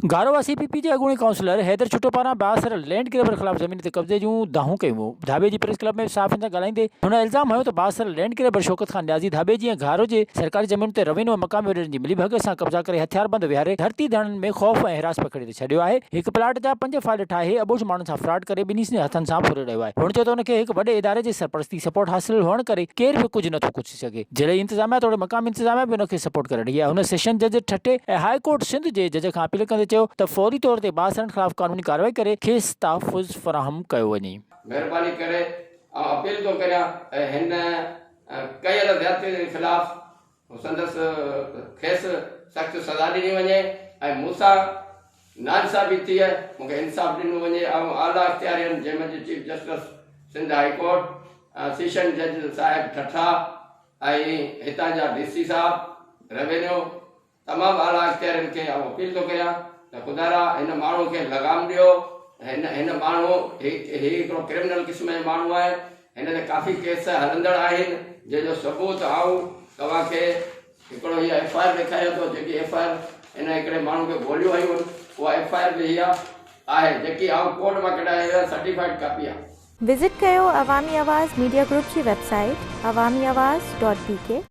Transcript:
गारोवा CPP जे अॻूणी counsellor Haidar छुटो पारां बासर लैंड ग्रेबर ख़िलाफ़ ज़मीन ते कब्ज़े जूं दाहूं कयूं। धाबे जी प्रेस क्लब में सहाफ़ियुनि सां ॻाल्हाईंदे हुन इल्ज़ाम हयो त बासर लैंड ग्रेबर शौकत खान न्याज़ी धाबे जी ऐं घारो जे सरकारी ज़मीन ते रवीनो ऐं मक़ामी वॾेरनि जी मिलीभगत सां कब्ज़ा करे हथियारबंद विहारे धरती धड़नि में ख़ौफ़ ऐं हिरास पकड़े ते छॾियो आहे। हिकु प्लाट जा 5 फाइल ठाहे अबोश माण्हुनि सां फ्रॉड करे ॿिन्ही हथनि सां फुरे रहियो आहे। हुन चयो त हुनखे हिकु वॾे इदारे जे सरपरस्ती सपोर्ट हासिल हुअण करे केर बि कुझु नथो कुझु सघे। ज़िले इंतिज़ामिया तोड़े मक़ामी इंतिज़ामिया बि हुनखे सपोर्ट करे रही आहे। हुन सेशन जज ठटे ऐं हाई कोर्ट सिंध जे जज खां अपील कंदे चयो त फौरी तौर ते बासरनि ख़िलाफ़ कानूनी कार्रवाई करे खेसि तहफ़ुज़ फ़राहम कयो वञे। महिरबानी करे अपील थो करियां हिन कयल ज़्यादतियुनि जे ख़िलाफ़ संदसि खेसि सख़्तु सज़ा ॾिनी वञे ऐं मूंसां नाइंसाफ़ी थी आहे मूंखे इंसाफ़ ॾिनो वञे ऐं आला इख़्तियारियुनि जंहिंमें chief justice Sindh high court session जज साहिब ठठा ऐं हितां जा DC साहब रेवेन्यू तमामु आला इख़्तियारियुनि खे अपील थो करियां त ख़ुदा हिन माण्हू खे लगाम ॾियो। हिन माण्हू हिकिड़ो क्रिमिनल क़िस्म जो माण्हू आहे। हिन ते काफ़ी केस हलंदड़ आहिनि जंहिंजो सबूत आऊं तव्हांखे हिकिड़ो हीअ FIR ॾेखारियां थो। जेकी FIR हिन हिकिड़े माण्हू खे गोलियूं आयूं आहिनि उहा FIR बि इहा आहे जेकी आऊं कोर्ट मां कढाई सर्टिफाइड कापी आहे। विज़िट कयो अवामी आवाज़ मीडिया ग्रुप जी वेबसाइट awamiawaz.pk